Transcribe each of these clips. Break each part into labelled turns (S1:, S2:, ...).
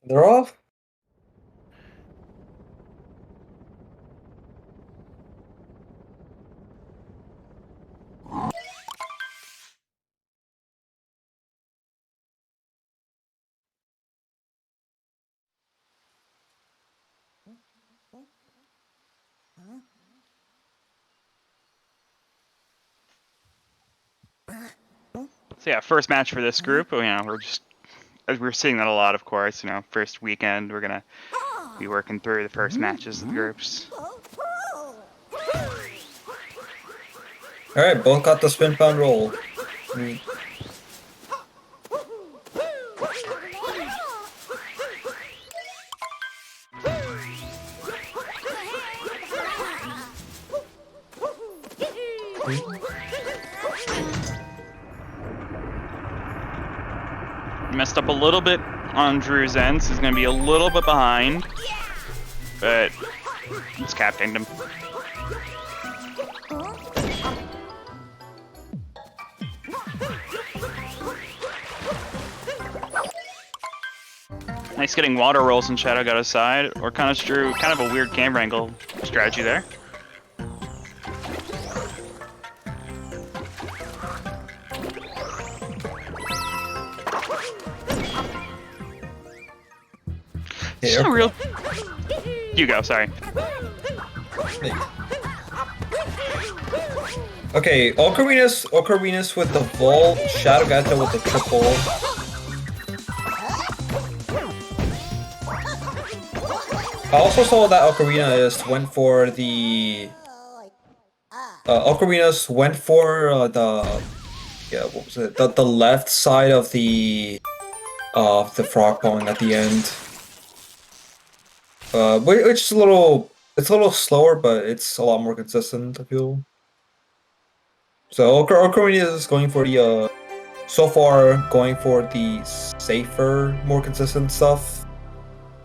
S1: They're off?
S2: So yeah, first match for this group. We're seeing that a lot, of course. First weekend we're gonna be working through the first matches of the groups.
S1: Alright, both got the spin pound roll.
S2: Messed up a little bit on Drew's end, so he's gonna be a little bit behind, but it's Cap Kingdom. Nice getting water rolls and shadowgato side, or kind of Drew, kind of a weird camera angle strategy there. It's not real. You go, sorry.
S1: Okay, Ocarinas with the vault, shadowgato with the triple. I also saw that Ocarinas went for the what was it? The left side of the frog pond at the end. Which is a little slower, but it's a lot more consistent, I feel. So Ocarina is going for the so far going for the safer, more consistent stuff,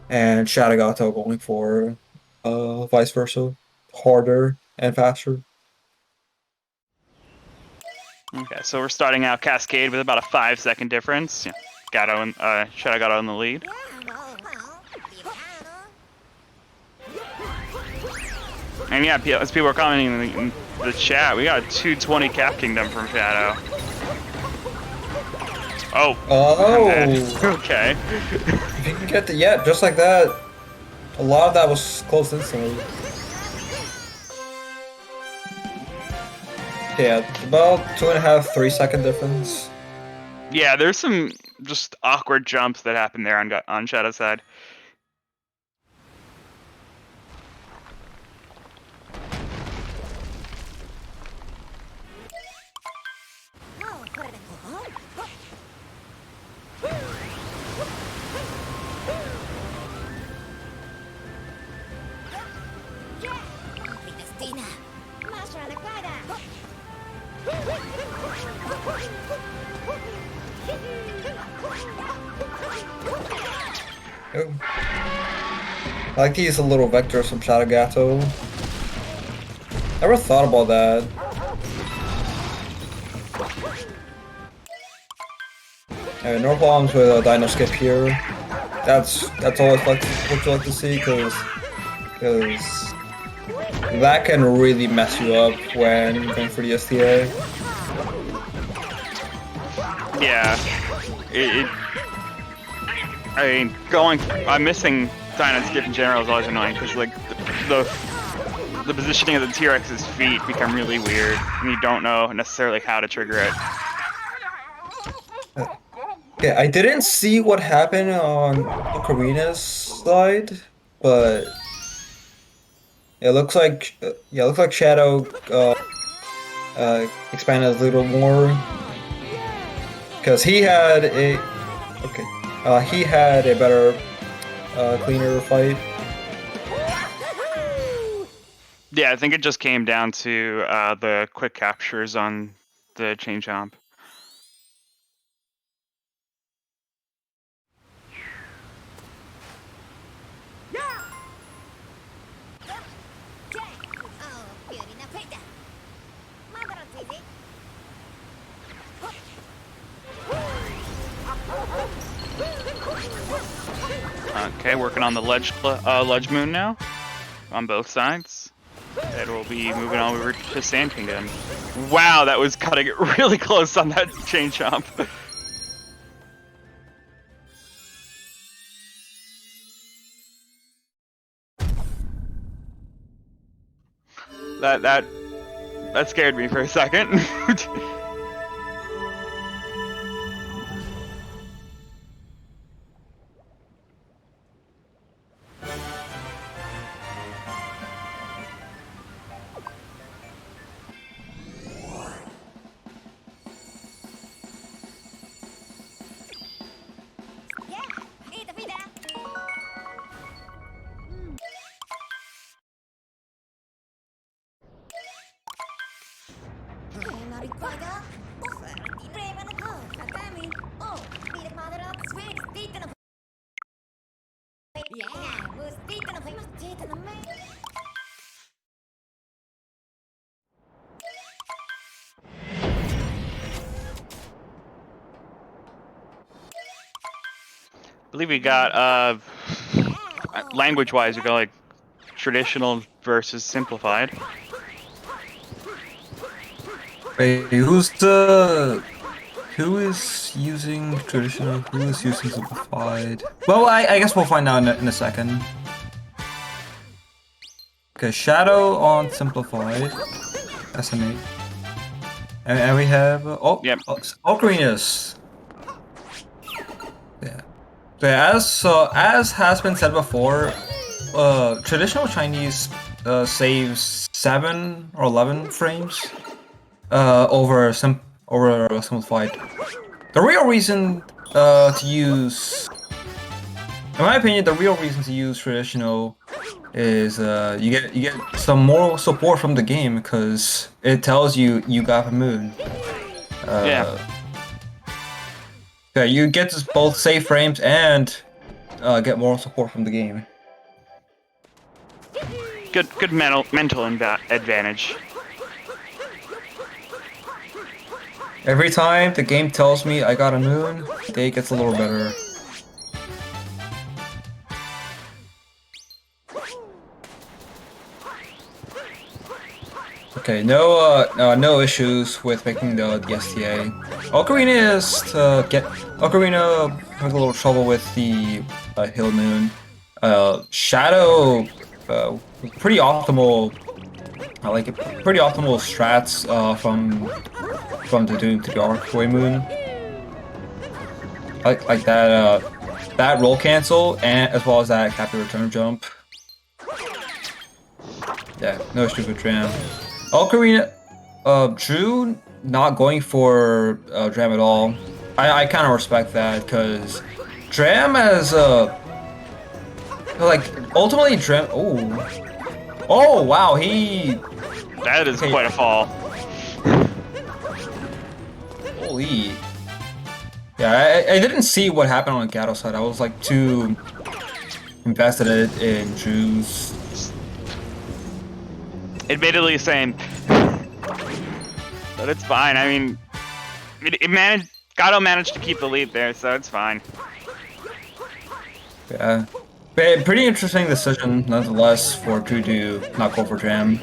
S1: and Shadowgato going for vice versa, harder and faster.
S2: Okay, so we're starting out Cascade with about a 5-second difference. Shadowgato in the lead. And yeah, as people are commenting in the chat, we got a 220 Cap Kingdom from Shadow. Oh. Okay.
S1: If you can get just like that. A lot of that was close instantly. Yeah, about 2.5, 3-second difference.
S2: Yeah, there's some just awkward jumps that happen there on Shadow's side.
S1: Oh. I like to use a little vector from Shadowgato. Never thought about that. No problems with a Dino Skip here. That's always what you like to see, because that can really mess you up when going for the STA.
S2: Yeah, I'm missing Dino Skip in general is always annoying, because like the positioning of the T-Rex's feet become really weird, and you don't know necessarily how to trigger it.
S1: Yeah, I didn't see what happened on Ocarina's side, but it looks like Shadow expanded a little more, because he had a better cleaner fight.
S2: Yeah, I think it just came down to the quick captures on the chain jump. Okay, working on the ledge moon now, on both sides. And we'll be moving on over to Sand Kingdom. Wow, that was cutting it really close on that chain chomp. That scared me for a second. I believe we got language-wise, we got like traditional versus simplified.
S1: Wait, who is using traditional? Who is using simplified? Well, I guess we'll find out in a second. Okay, Shadow on simplified, SMO, and we have
S2: Yep.
S1: Ocarina's. Yeah. So yeah, as has been said before, traditional Chinese saves 7 or 11 frames over simplified. The real reason to use, in my opinion, the real reason to use traditional is you get some more support from the game because it tells you got the moon.
S2: Yeah.
S1: Yeah, you get to both save frames and get more support from the game.
S2: Good mental advantage.
S1: Every time the game tells me I got a moon, the day gets a little better. Okay, no issues with making the STA. Ocarina has a little trouble with the Hill Moon. Shadow, pretty optimal. I like it. Pretty optimal strats from the Doom to the Archway Moon. Like that that roll cancel and as well as that happy return jump. Yeah, no issue with Dram. Ocarina, Drew not going for Dram at all. I kind of respect that because Dram has like ultimately Dram. Oh wow,
S2: That is quite a fall.
S1: Holy. Yeah, I didn't see what happened on the Gato side. I was like too invested in Drew's.
S2: Admittedly, same. But it's fine. I mean, Gato managed to keep the lead there, so it's fine.
S1: Yeah. Pretty interesting decision, nonetheless, for Drew to not go for Jam.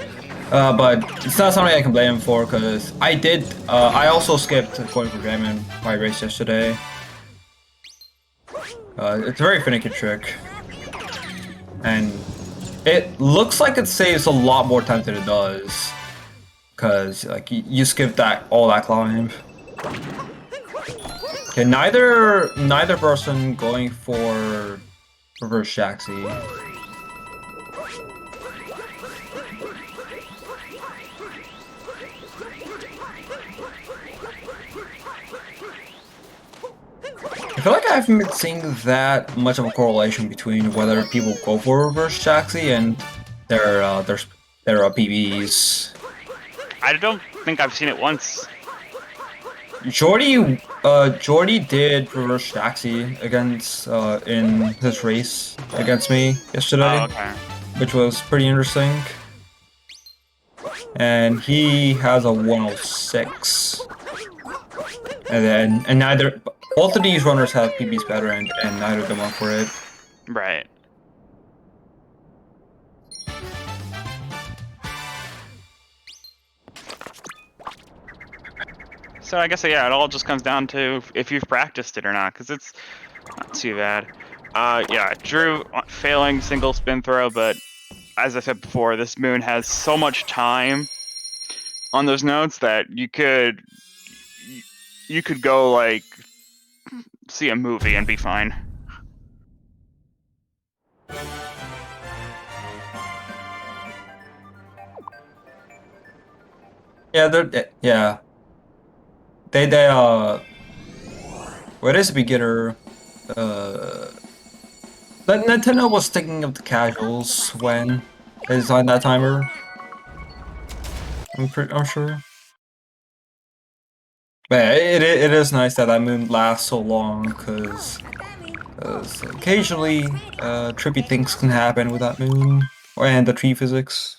S1: But it's not something I can blame him for, because I also skipped going for Jam in my race yesterday. It's a very finicky trick. And it looks like it saves a lot more time than it does. Because, like, you skip all that climb. Okay, neither person going for reverse Shaxi. I feel like I haven't been seeing that much of a correlation between whether people go for reverse Shaxi and their PBs.
S2: I don't think I've seen it once.
S1: Jordy did reverse Shaxi against in his race against me yesterday,
S2: Oh, okay.
S1: which was pretty interesting. And he has a 106, and both of these runners have PBs better, and neither of them went for it.
S2: Right. So I guess yeah, it all just comes down to if you've practiced it or not, because it's not too bad. Yeah, Drew failing single spin throw, but as I said before, this moon has so much time on those notes that you could go like see a movie and be fine.
S1: Yeah, yeah. They what is a beginner? But Nintendo was thinking of the casuals when they designed that timer. I'm sure. But yeah, it is nice that that moon lasts so long because occasionally trippy things can happen with that moon and the tree physics.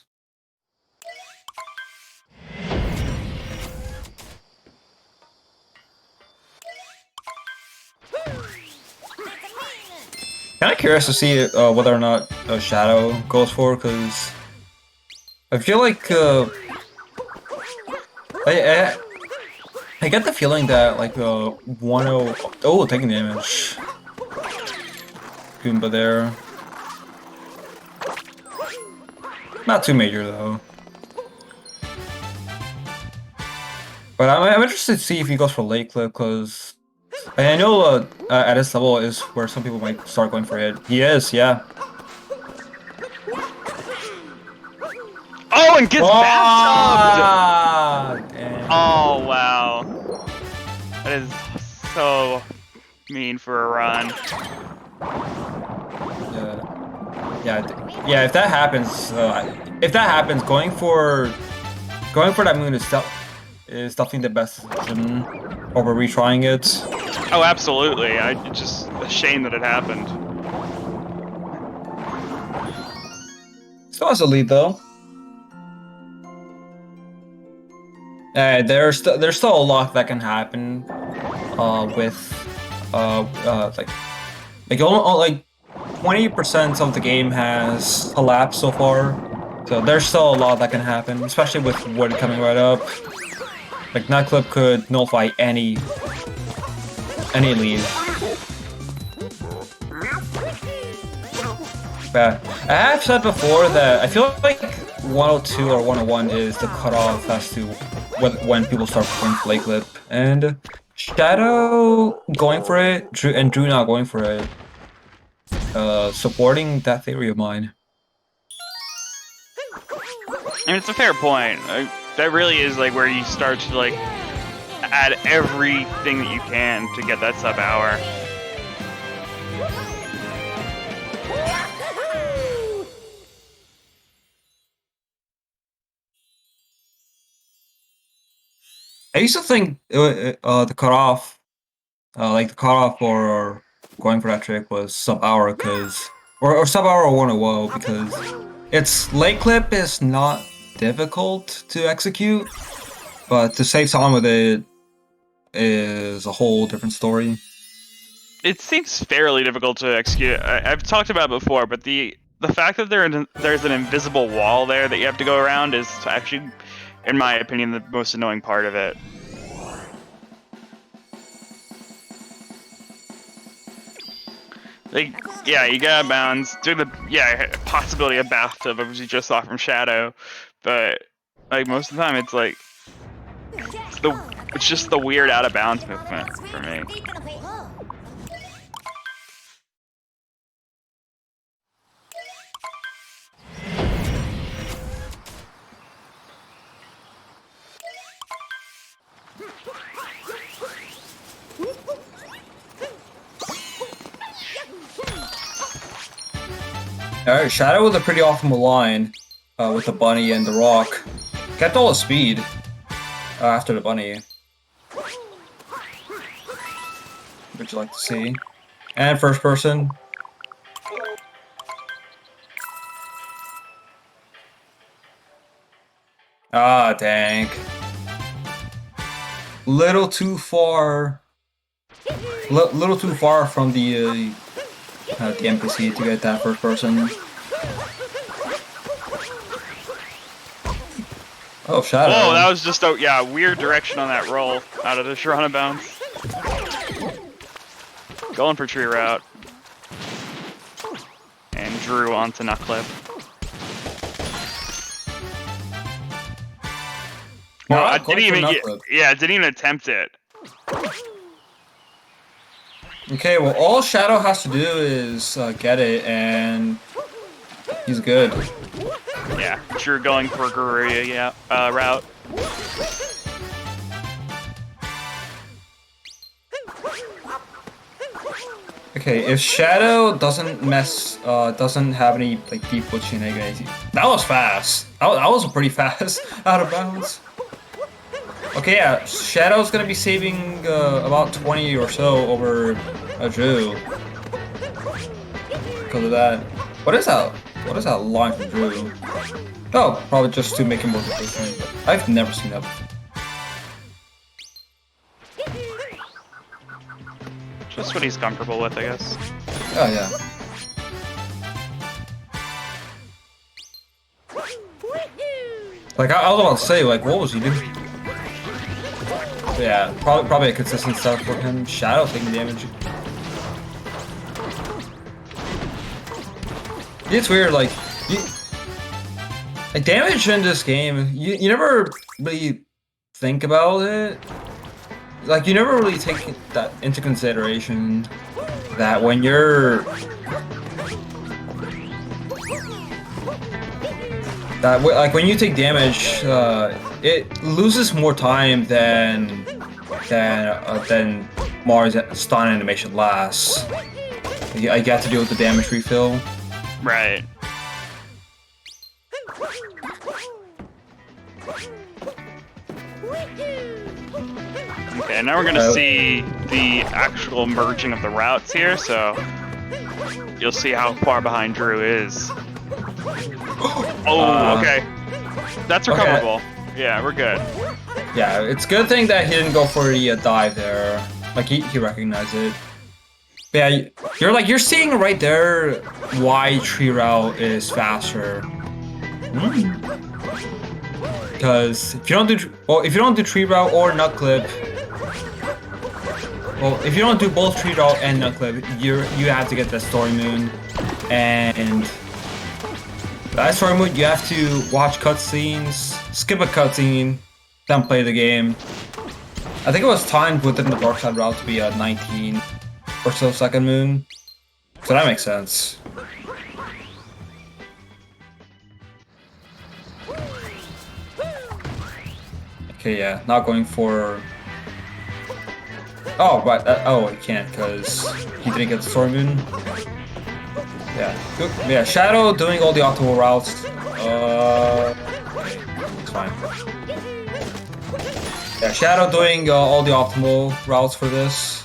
S1: Kind of curious to see whether or not Shadow goes for, because I feel like I, I get the feeling that like 1-0 oh taking damage Goomba there, not too major though. But I'm interested to see if he goes for late clip, because I know at this level is where some people might start going for it. He is, yeah.
S2: Oh, and gets bathtubed!
S1: Damn.
S2: Oh, wow. That is so mean for a run.
S1: Yeah, if that happens, going for that moon is definitely the best decision over retrying it.
S2: Oh, absolutely. It's just a shame that it happened.
S1: Still has a lead though. There's still a lot that can happen with like like 20% of the game has elapsed so far, so there's still a lot that can happen, especially with wood coming right up. Like that clip could nullify any lead. But I have said before that I feel like 102 or 101 is the cutoff as to when people start going for late clip, and Shadow going for it, Drew not going for it. Supporting that theory of mine.
S2: I mean, it's a fair point. That really is like where you start to like add everything that you can to get that sub hour.
S1: I used to think the cutoff, like the cutoff for going for that trick was sub hour, or sub hour 101, because its late clip is not difficult to execute, but to save time with it is a whole different story.
S2: It seems fairly difficult to execute. I've talked about it before, but the fact that there's an invisible wall there that you have to go around is actually, in my opinion, the most annoying part of it. Like, yeah, you gotta bounce, do the possibility of bathtub, as you just saw from Shadow, but like most of the time, it's like it's just the weird out of bounds movement for me.
S1: Alright, Shadow with a pretty optimal line with the bunny and the rock. Kept all the speed after the bunny. Would you like to see? And first person. Ah, dang. Little too far. Little too far from the the NPC to get that first person. Oh, Shadow.
S2: Whoa, that was just a weird direction on that roll out of the Sharana bounce. Going for tree route. And Drew onto nut clip. Well, I didn't even attempt it.
S1: Okay, well, all Shadow has to do is get it, and he's good.
S2: Yeah, Drew going for Guerrilla route.
S1: Okay, if Shadow doesn't have any like deep pushing negative, that was fast. That was pretty fast out of bounds. Okay, yeah, Shadow's gonna be saving about 20 or so over Drew because of that. What is that? What is that line from Drew? Oh, probably just to make him more efficient. I've never seen that before.
S2: Just what he's comfortable with, I guess.
S1: Oh yeah. Like I was about to say, like, what was he doing? Yeah, probably a consistent stuff for him. Shadow taking damage. It's weird, like damage in this game, you never really think about it. Like you never really take that into consideration that when you're like when you take damage, it loses more time than Mars stun animation lasts. I get to deal with the damage refill.
S2: Right. Okay, now we're gonna see the actual merging of the routes here, so you'll see how far behind Drew is. Oh, okay. That's recoverable. Okay. Yeah, we're good.
S1: Yeah, it's a good thing that he didn't go for the dive there. Like he recognized it. But yeah, you're seeing right there why tree route is faster. Because if you don't do tree route or nut clip, well, if you don't do both tree route and nut clip, you have to get the story moon, and that story moon you have to watch cutscenes, skip a cutscene, then play the game. I think it was timed within the dark side route to be a 19 or so second moon, so that makes sense. Okay, yeah, not going for. Oh, but oh, he can't because he didn't get the story moon. Yeah, good. Yeah, Shadow doing all the optimal routes. It's fine. Yeah, Shadow doing all the optimal routes for this.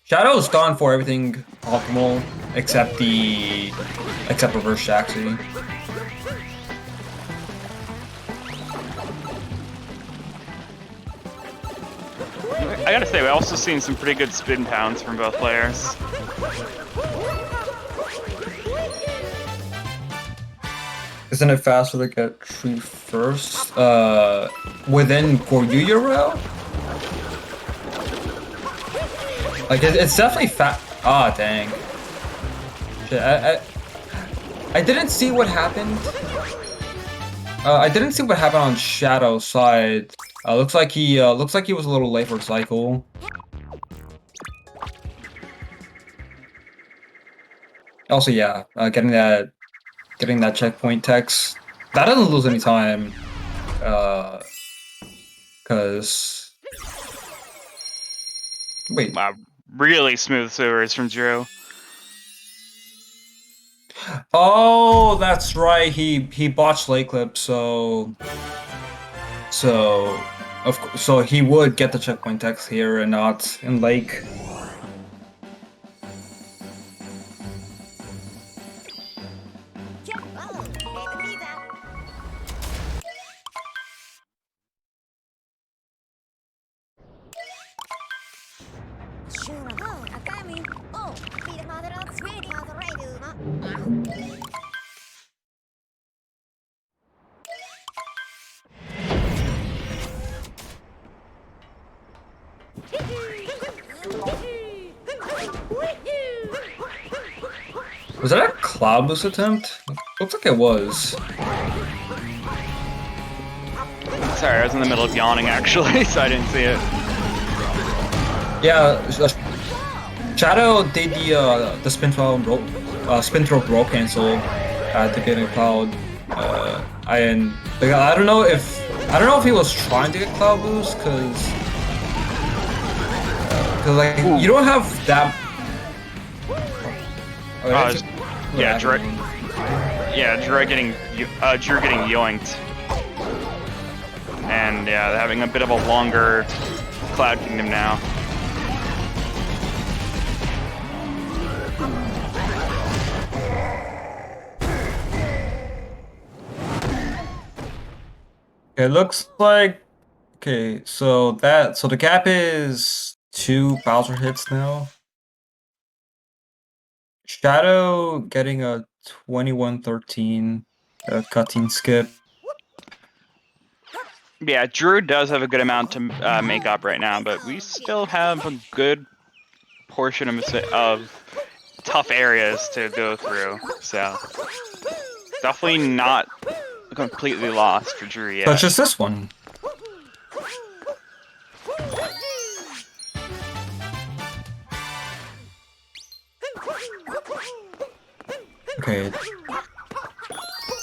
S1: Shadow's gone for everything optimal except reverse Shaxi.
S2: I gotta say, we also seen some pretty good spin pounds from both players.
S1: Isn't it faster to get tree first? Within Goryuya route? Like it's definitely fast. Ah, dang. Shit, I didn't see what happened. I didn't see what happened on Shadow's side. Looks like he was a little late for cycle. Also, yeah, getting that checkpoint text. That doesn't lose any time. Cause wait.
S2: Wow, really smooth sewers from Drew.
S1: Oh, that's right. He botched lake clip, so he would get the checkpoint text here and not in lake. Was that a cloud boost attempt? Looks like it was.
S2: Sorry, I was in the middle of yawning actually, so I didn't see it.
S1: Yeah, Shadow did the spin throw roll cancel at the beginning of cloud. I don't know if he was trying to get cloud boost because like you don't have that.
S2: Yeah, Drew getting yoinked, and yeah, they're having a bit of a longer Cloud Kingdom now.
S1: It looks like so the gap is 2 Bowser hits now. Shadow getting a 21-13 cutting skip.
S2: Yeah, Drew does have a good amount to make up right now, but we still have a good portion of tough areas to go through, so definitely not completely lost for Drew yet.
S1: Such as this one. Okay.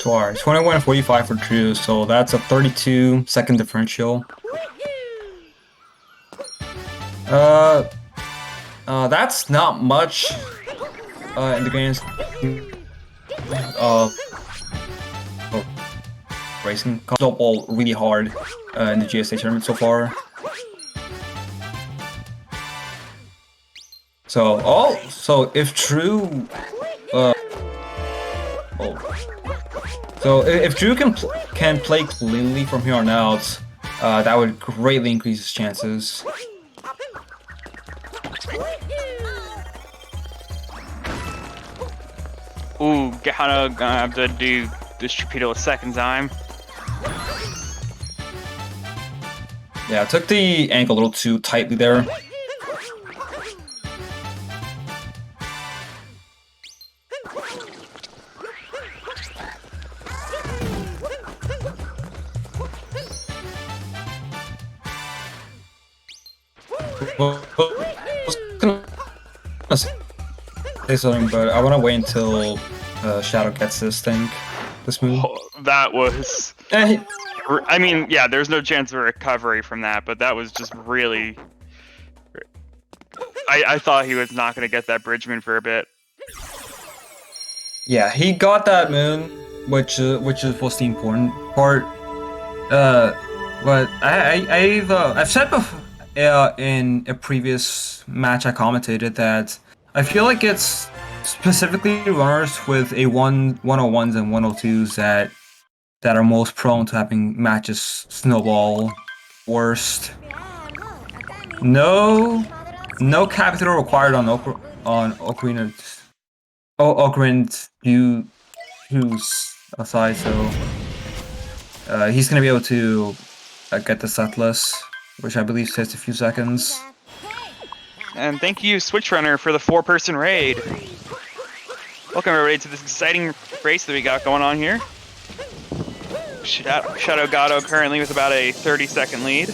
S1: 21-45 for Drew, so that's a 32-second differential. That's not much in the grand racing. Ball really hard in the GSA tournament so far. So if Drew if Drew can play cleanly from here on out, that would greatly increase his chances.
S2: Ooh, gonna have to do this torpedo a second time.
S1: Yeah, I took the angle a little too tightly there. Say something, but I want to wait until Shadow gets this move.
S2: Oh, that was. I mean, yeah, there's no chance of recovery from that, but that was just really. I thought he was not going to get that bridge moon for a bit.
S1: Yeah, he got that moon, which was the important part. But I've said before in a previous match I commentated that I feel like it's specifically runners with a 101s and 102s that are most prone to having matches snowball worst. No capital required on Ocarina's side, so he's gonna be able to get the set list, which I believe takes a few seconds.
S2: And thank you, Switch Runner, for the 4-person raid. Welcome everybody to this exciting race that we got going on here. Shadowgato currently with about a 30-second lead.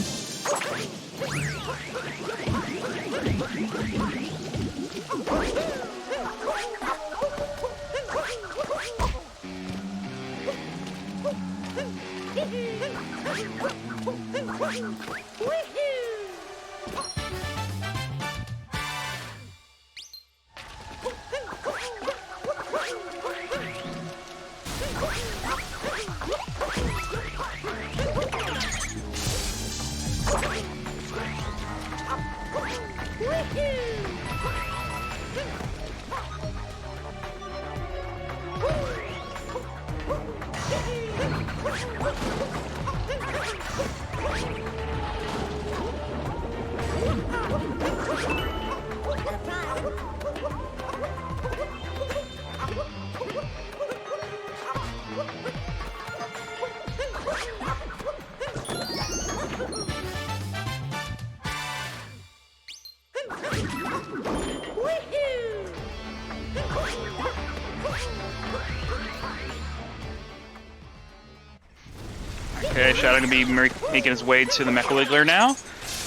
S2: Okay, Shadow gonna be making his way to the Mecha Wiggler now,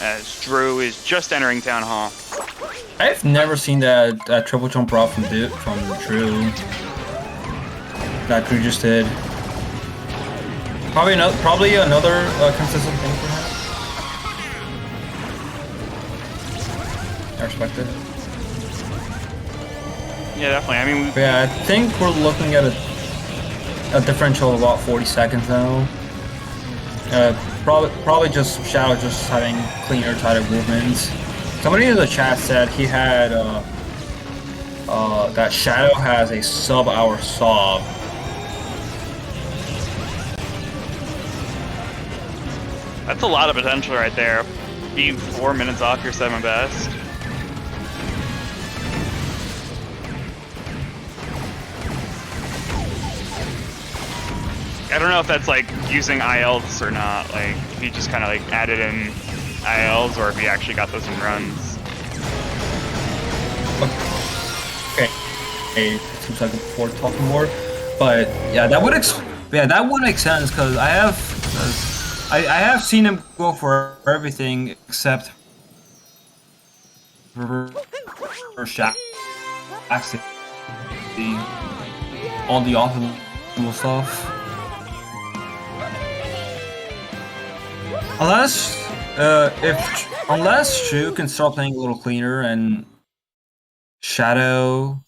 S2: as Drew is just entering Town Hall.
S1: I've never seen that triple jump route from Drew. That Drew just did. Probably another consistent thing for him. I respect it.
S2: Yeah, definitely. I mean,
S1: yeah, I think we're looking at a differential of about 40 seconds now. Probably just Shadow just having cleaner, tighter movements. Somebody in the chat said he had that Shadow has a sub-hour sob.
S2: That's a lot of potential right there. Being 4 minutes off your 7 best. I don't know if that's like using ILs or not, like if he just kind of like added in ILs or if he actually got those in runs.
S1: Okay, 2 seconds before talking more, but yeah, that would make sense because I have seen him go for everything except for shot, actually all the optimal stuff. Unless Shu can start playing a little cleaner and Shadow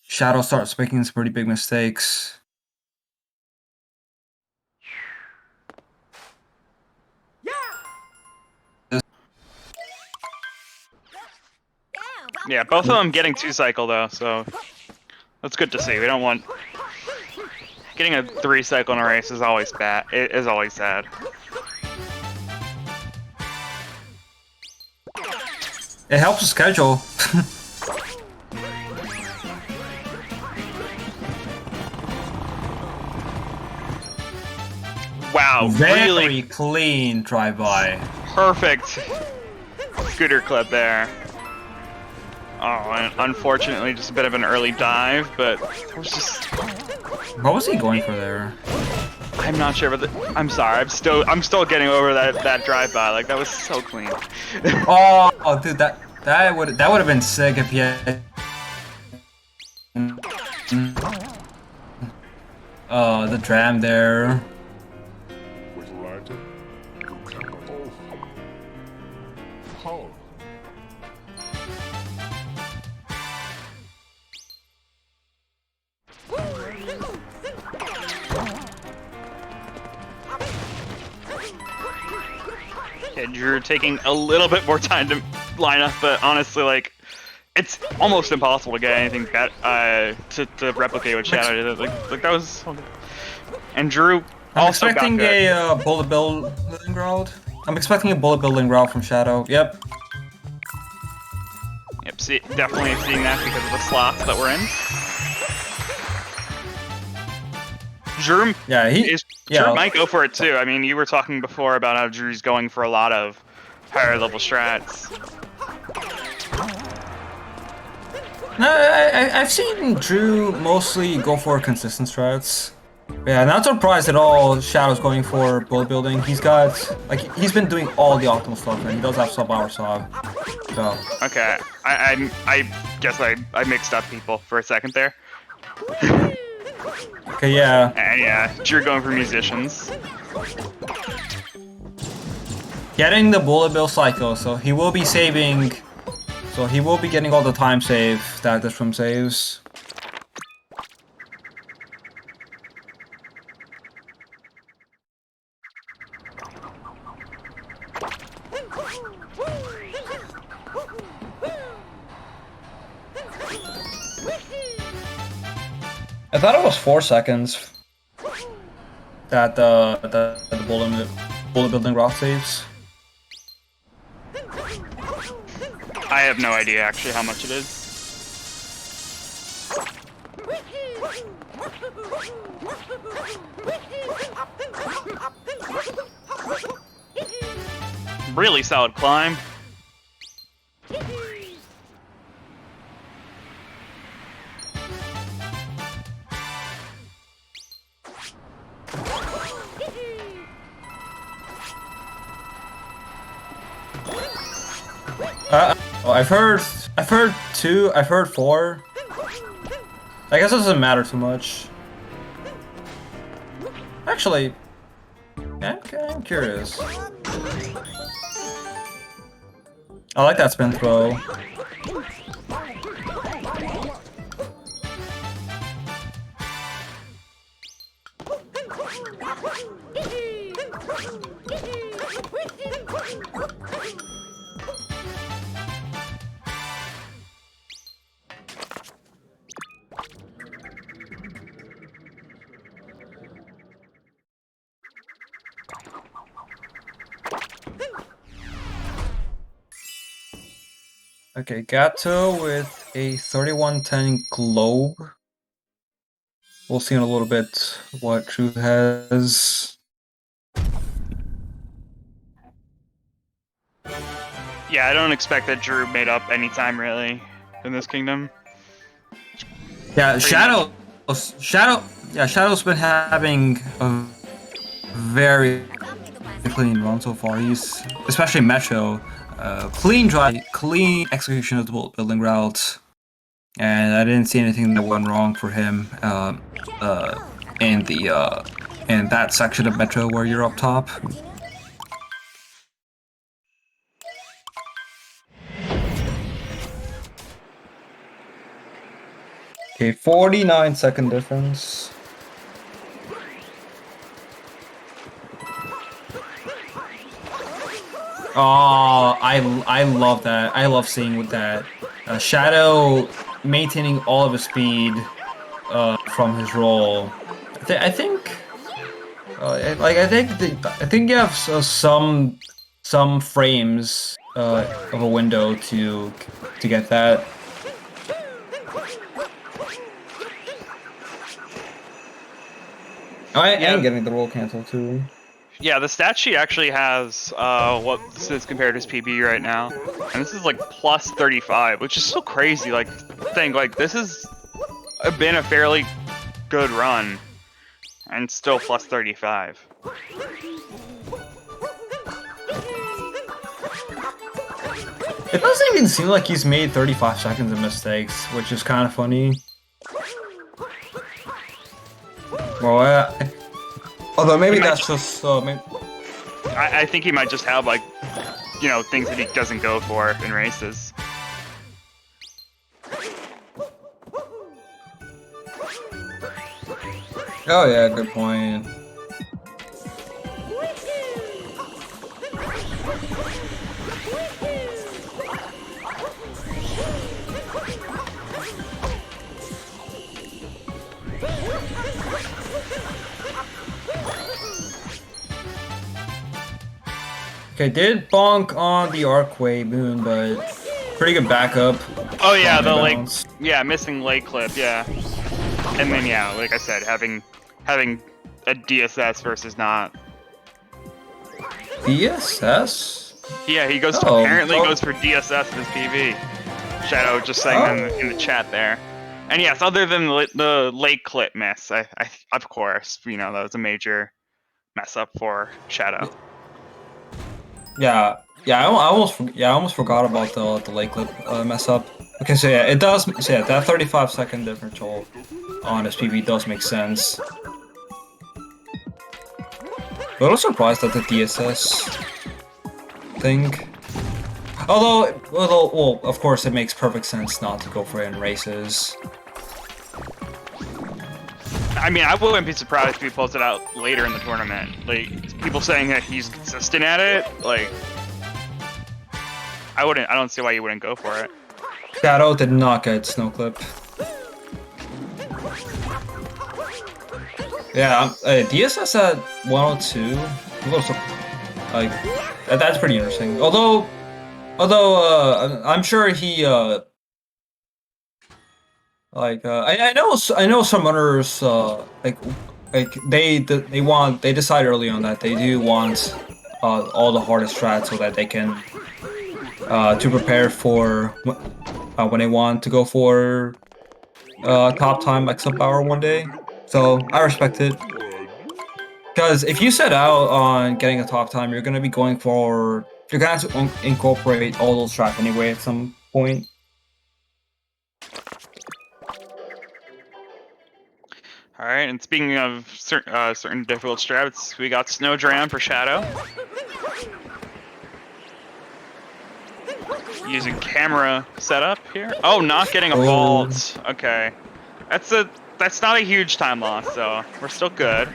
S1: starts making some pretty big mistakes.
S2: Yeah, both of them getting 2 cycle though, so that's good to see. We don't want getting a 3 cycle in a race is always bad. It is always sad.
S1: It helps the schedule.
S2: Wow,
S1: Very
S2: really
S1: clean drive-by.
S2: perfect scooter clip there. Oh, and unfortunately, just a bit of an early dive, but it was just.
S1: What was he going for there?
S2: I'm not sure, but I'm sorry. I'm still getting over that drive-by. Like that was so clean.
S1: Oh, dude, that would have been sick if he had. The dram there.
S2: Yeah, Drew taking a little bit more time to line up, but honestly, like, it's almost impossible to get anything to replicate what Shadow did. Like that was so good. And Drew also got
S1: expecting
S2: good.
S1: a bullet building route. I'm expecting a bullet building route from Shadow. Yep.
S2: Yep, definitely seeing that because of the slots that we're in. Drew, Drew might go for it too. I mean, you were talking before about how Drew's going for a lot of higher level strats.
S1: No, I've seen Drew mostly go for consistent strats. Yeah, not surprised at all. Shadow's going for bullet building. He's been doing all the optimal stuff, and he does have sub-hour sob. So.
S2: Okay, I guess I mixed up people for a second there.
S1: Okay, yeah.
S2: And yeah, Drew going for musicians.
S1: Getting the bullet bill cycle, so he will be saving. So he will be getting all the time save that this room saves. I thought it was 4 seconds that the bullet building rock saves.
S2: I have no idea actually how much it is. Really solid climb.
S1: I've heard 2. I've heard 4. I guess it doesn't matter too much. Actually, I'm curious. I like that spin throw. Okay, Gato with a 3110 globe. We'll see in a little bit what Drew has.
S2: Yeah, I don't expect that Drew made up any time really in this kingdom.
S1: Yeah, Shadow's been having a very clean run so far. He's especially Metro, clean drive, clean execution of the building route, and I didn't see anything that went wrong for him in that section of Metro where you're up top. Okay, 49-second difference. Oh, I love that. I love seeing with that. Shadow maintaining all of his speed from his roll. I think you have some frames of a window to get that. I am getting the roll cancel too.
S2: Yeah, the stat sheet actually has what this is compared to his PB right now, and this is like plus 35, which is so crazy. Like, think like this has been a fairly good run, and still plus 35.
S1: It doesn't even seem like he's made 35 seconds of mistakes, which is kind of funny. Well, although maybe that's just
S2: I think he might just have like, you know, things that he doesn't go for in races.
S1: Oh yeah, good point. Okay, did bonk on the Arcway Moon, but pretty good backup.
S2: Oh yeah, the lake, yeah, missing lake clip, yeah. And then yeah, like I said, having a DSS versus not.
S1: DSS?
S2: Yeah, he goes apparently goes for DSS in his PV. Shadow just saying in the chat there. And yes, other than the lake clip miss, I of course, you know, that was a major mess up for Shadow.
S1: Yeah, I almost forgot about the lake clip mess up. Okay, so yeah, it does. So yeah, that 35-second differential on his PB does make sense. A little surprised at the DSS thing. Although, well, of course, it makes perfect sense not to go for it in races.
S2: I mean, I wouldn't be surprised if he pulls it out later in the tournament. Like, people saying that he's consistent at it, like, I don't see why you wouldn't go for it.
S1: Shadow did not get snow clip. Yeah, DSS at 102. Like, that's pretty interesting. Although, I'm sure he I know some runners they decide early on that they do want all the hardest strats so that they can to prepare for when they want to go for top time like sub hour one day. So I respect it. Because if you set out on getting a top time, you're gonna be going for You're gonna have to incorporate all those strats anyway at some point.
S2: All right, and speaking of certain difficult strats, we got Snow Dram for Shadow. Using camera setup here. Oh, not getting a vault. Okay, that's not a huge time loss, so we're still good.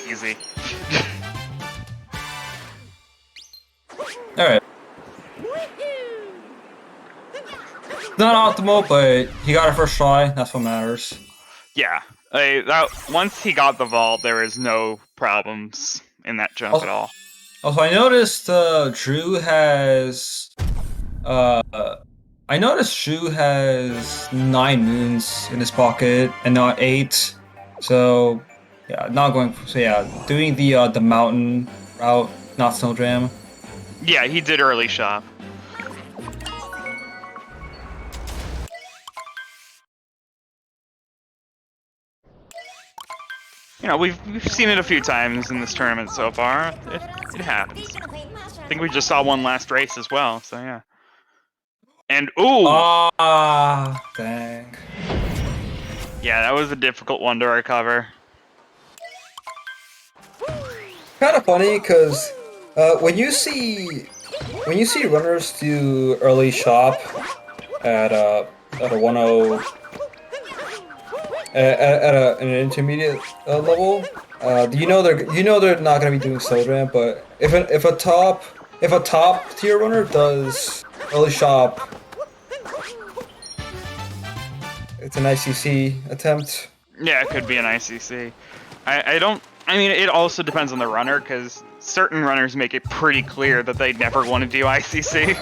S2: Easy.
S1: All right. Not optimal, but he got it first try. That's what matters.
S2: Yeah, once he got the vault, there was no problems in that jump at all.
S1: Also, I noticed Drew has. I noticed Drew has 9 moons in his pocket and not 8. So yeah, not going. So yeah, doing the mountain route, not Snow Dram.
S2: Yeah, he did early shop. You know, we've seen it a few times in this tournament so far. It happens. I think we just saw one last race as well, so yeah. And ooh!
S1: Ah, dang.
S2: Yeah, that was a difficult one to recover.
S1: Kind of funny because when you see runners do early shop at a 1-0 at an intermediate level, you know they're not gonna be doing Snow Dram, but if a top tier runner does early shop, it's an ICC attempt.
S2: Yeah, it could be an ICC. I mean, it also depends on the runner, because certain runners make it pretty clear that they never want to do ICC.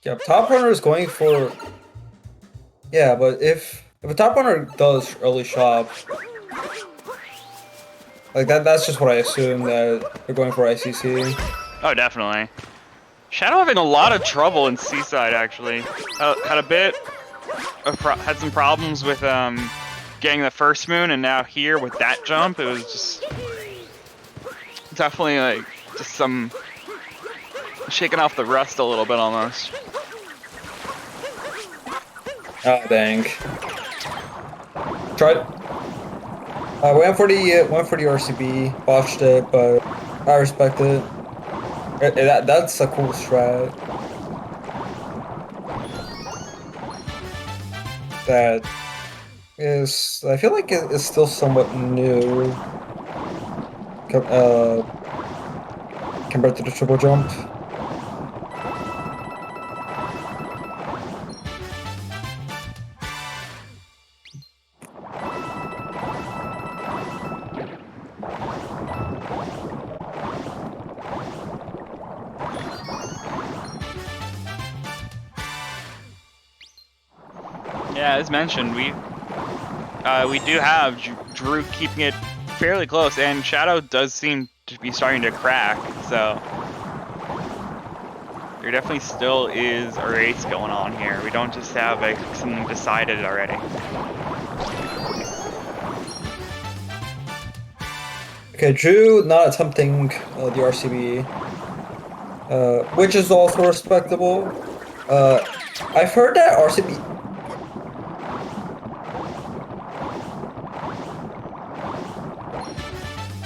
S1: Yeah, top runner is going for. Yeah, but if a top runner does early shop, like that's just what I assume, that they're going for ICC.
S2: Oh, definitely. Shadow having a lot of trouble in Seaside, actually. Had some problems with getting the first moon, and now here with that jump, it was just definitely like just some shaking off the rust a little bit almost.
S1: Oh dang! Tried. Went for the RCB, botched it, but I respect it. That's a cool strat. That is, I feel like it's still somewhat new compared to the triple jump.
S2: Yeah, as mentioned, we do have Drew keeping it fairly close, and Shadow does seem to be starting to crack, so there definitely still is a race going on here. We don't just have something decided already.
S1: Okay, Drew not attempting the RCB, which is also respectable. I've heard that RCB.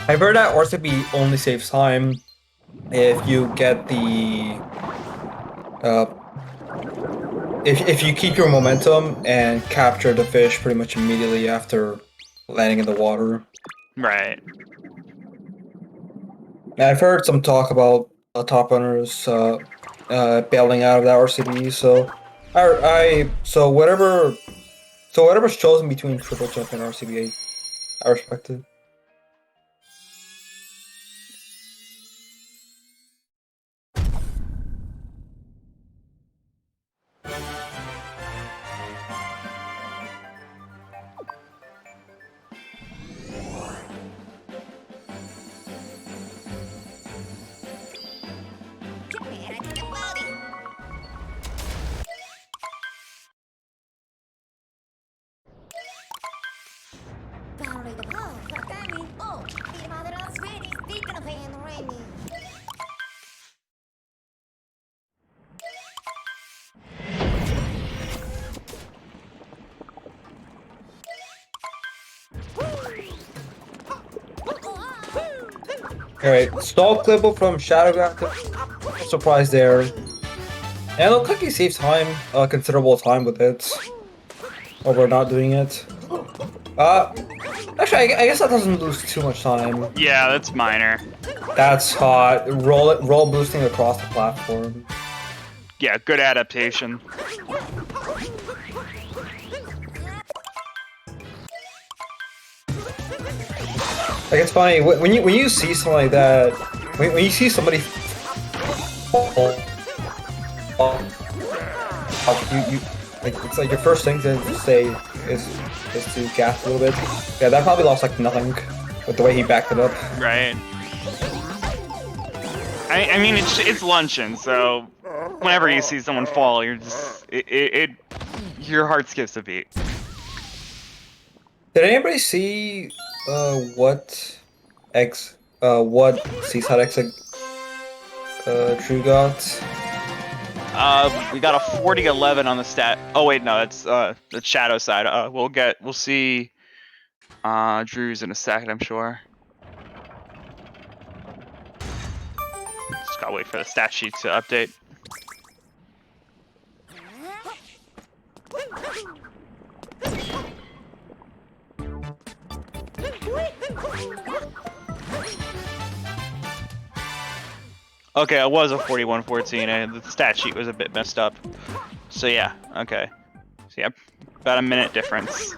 S1: I've heard that RCB only saves time if you get the if you keep your momentum and capture the fish pretty much immediately after landing in the water.
S2: Right.
S1: And I've heard some talk about top runners bailing out of that RCB. So whatever's chosen between triple jump and RCB, I respect it. Alright, stall clipple from shadowgato. No surprise there. And it looked like he saved time, considerable time with it. Over not doing it. Actually, I guess that doesn't lose too much time.
S2: Yeah, that's minor.
S1: That's hot. Roll boosting across the platform.
S2: Yeah, good adaptation.
S1: Like, it's funny when you see something like that. When you see somebody you like, it's like your first thing to say is to gasp a little bit. Yeah, that probably lost like nothing with the way he backed it up.
S2: Right. I mean, it's luncheon, so whenever you see someone fall, you're just your heart skips a beat.
S1: Did anybody see what Seaside X Drew got?
S2: We got a 40-11 on the stat. Oh wait, no, that's the shadow side. We'll see Drew's in a second, I'm sure. Just gotta wait for the stat sheet to update. Okay, it was a 41-14, and the stat sheet was a bit messed up. So yeah, okay. So yeah, about a minute difference.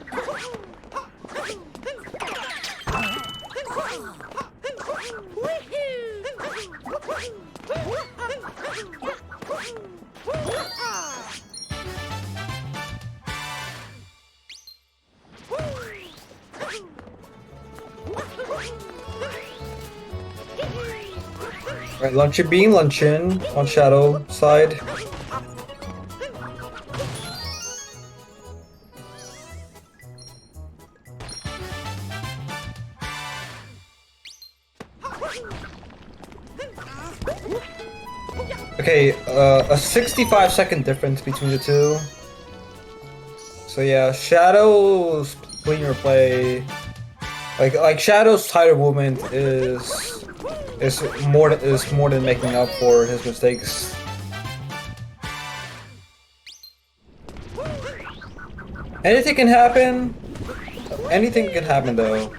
S1: Right, luncheon being luncheon on shadow side. Okay, a 65-second difference between the two. So yeah, Shadow's cleaner play, like Shadow's tighter movement is more than making up for his mistakes. Anything can happen. Anything can happen though,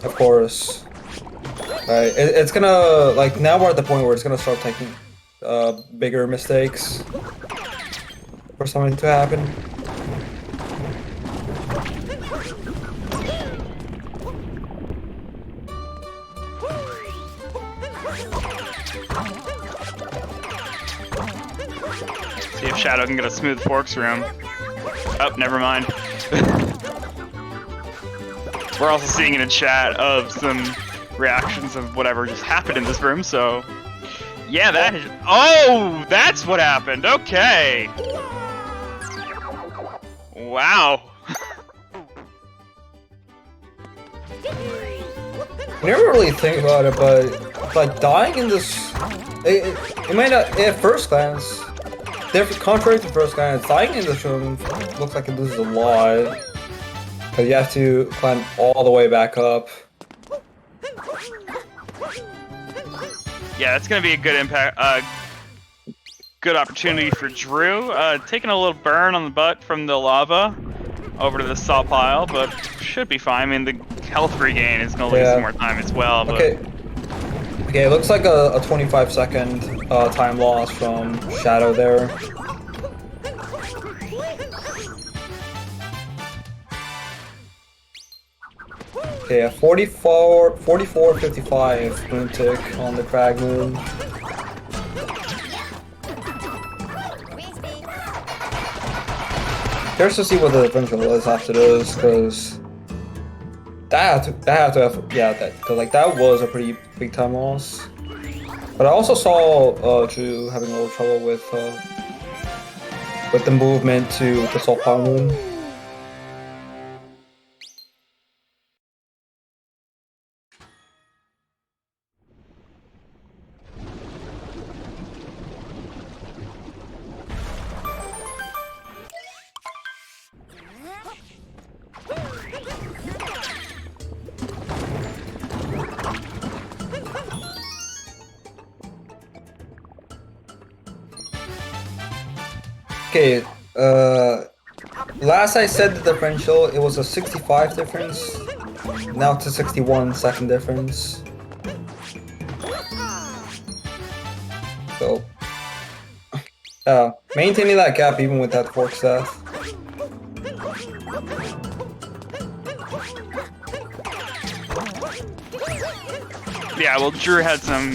S1: of course. Right, it's gonna, like, now we're at the point where it's gonna start taking bigger mistakes for something to happen.
S2: See if Shadow can get a smooth forks room. Oh, never mind. We're also seeing in a chat of some reactions of whatever just happened in this room, so yeah, that is. Oh, that's what happened. Okay. Wow.
S1: You never really think about it, but like dying in this, it might not at first glance. Contrary to first glance, dying in this room looks like it loses a lot because you have to climb all the way back up.
S2: Yeah, that's gonna be a good impact. Good opportunity for Drew. Taking a little burn on the butt from the lava over to the salt pile, but should be fine. I mean, the health regain is gonna lose some more time as well. But...
S1: Okay, it looks like a 25-second time loss from Shadow there. Okay, a 44-55 moon tick on the crag moon. Curious to see what the differential is after this, because that had to have, yeah, that was a pretty big time loss. But I also saw Drew having a little trouble with the movement to the salt pile moon. Okay, last I said the differential, it was a 65 difference. Now it's a 61 second difference. So, maintaining that gap even with that force death.
S2: Yeah, well, Drew had some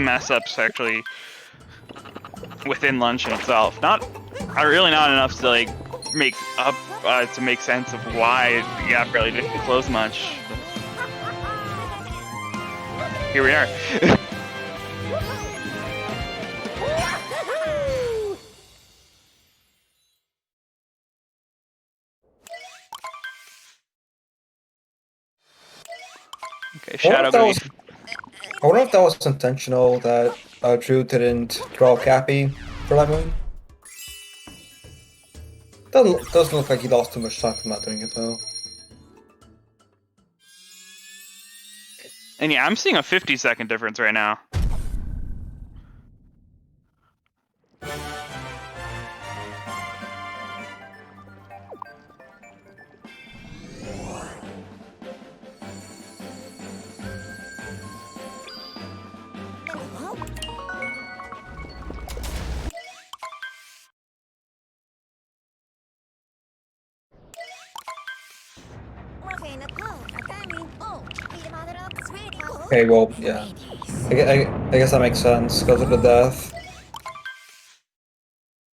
S2: mess ups actually within lunch in itself. Really not enough to like make up to make sense of why the gap really didn't close much. Here we are. Okay, shadowgato.
S1: I wonder if that was intentional that Drew didn't draw Cappy for that moon. Doesn't look like he lost too much time from not doing it though.
S2: And yeah, I'm seeing a 50-second difference right now.
S1: Okay, well, yeah. I guess that makes sense because of the death.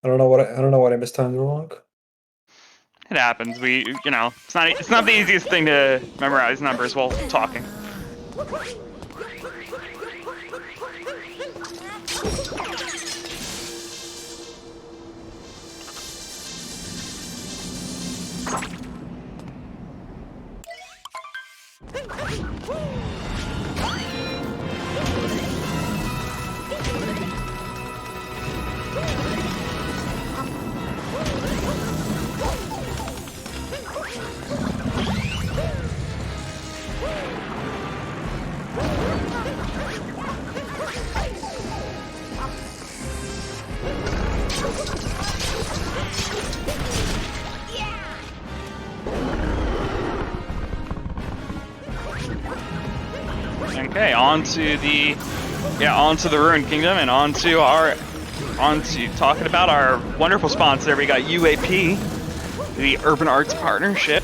S1: I don't know what I mistimed wrong.
S2: It happens. It's not the easiest thing to memorize numbers while talking. Okay, onto the Ruined Kingdom and onto talking about our wonderful sponsor. We got UAP, the Urban Arts Partnership.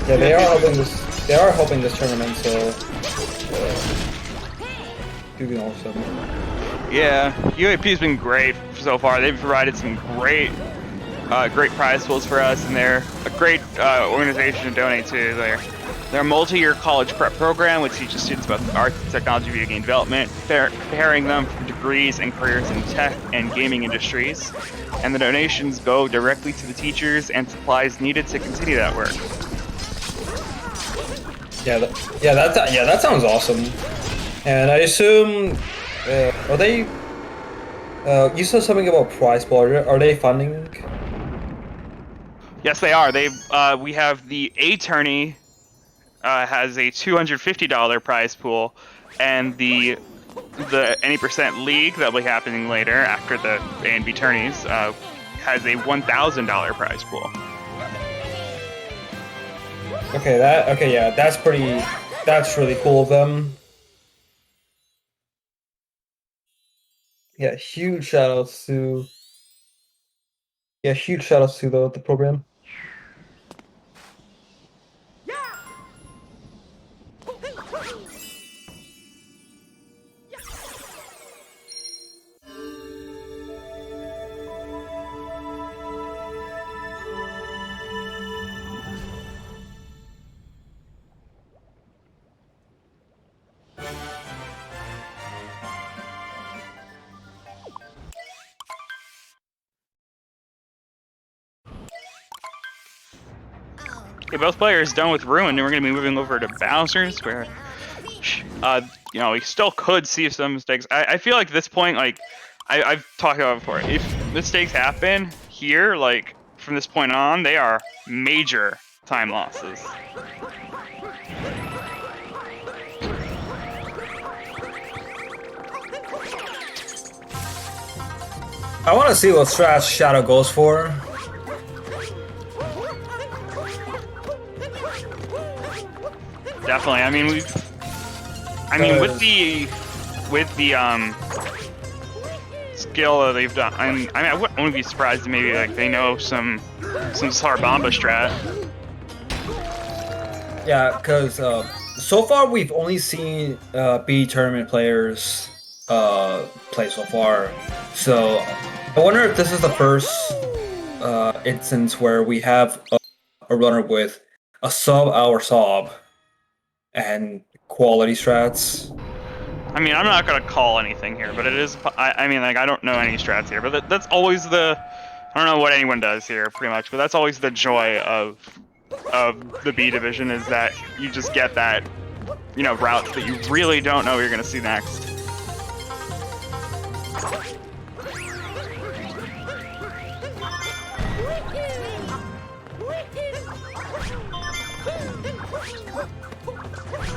S1: Yeah, they are helping this. They are helping this tournament, so you can also.
S2: Yeah, UAP's been great so far. They've provided some great prize pools for us, and they're a great organization to donate to. They're a multi-year college prep program which teaches students about arts, technology, video game development, preparing them for degrees and careers in tech and gaming industries. And the donations go directly to the teachers and supplies needed to continue that work.
S1: That sounds awesome. And I assume, are they? You said something about prize pool. Are they funding?
S2: Yes, they are. We have the A tourney has a $250 prize pool, and the any percent league that'll be happening later after the A and B tourneys has a $1,000 prize pool.
S1: Okay, yeah, that's really cool of them. Yeah, huge shoutouts to the program.
S2: Okay, both players done with Ruin, and we're going to be moving over to Bowser's, where, we still could see some mistakes. I feel like at this point, like, I've talked about it before, if mistakes happen here, like, from this point on, they are major time losses.
S1: I want to see what strat Shadow goes for.
S2: Definitely. I mean, with the skill that they've done. I wouldn't be surprised if maybe like they know some Sarbamba strat.
S1: Yeah, because so far we've only seen B tournament players play so far. So I wonder if this is the first instance where we have a runner with a sub-hour sob and quality strats.
S2: I mean, I'm not gonna call anything here, but it is. I mean, like I don't know any strats here, but that's always the. I don't know what anyone does here, pretty much, but that's always the joy of the B division is that you just get that, you know, routes that you really don't know you're gonna see next.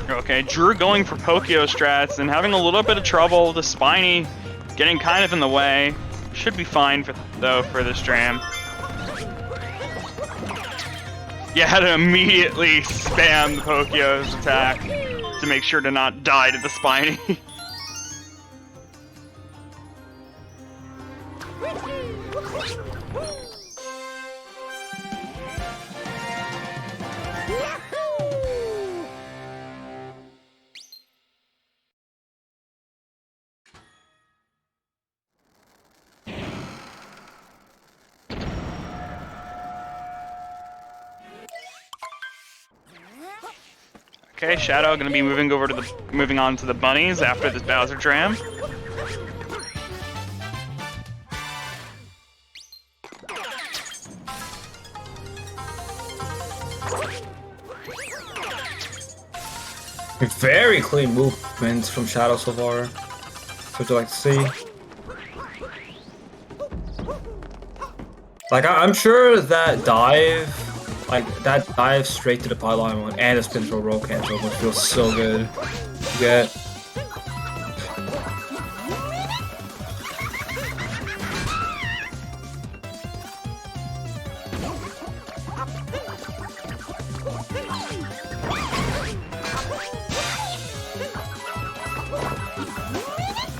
S2: Okay, Drew going for Pokio strats and having a little bit of trouble. The Spiny getting kind of in the way. Should be fine though for this Dram. You had to immediately spam the Pokio's attack to make sure to not die to the Spiny. Okay, Shadow gonna be moving on to the bunnies after this Bowser Dram.
S1: Very clean movements from Shadow so far. What you like to see? Like I'm sure that dive straight to the pylon one and a spin throw roll cancel would feel so good. Yeah.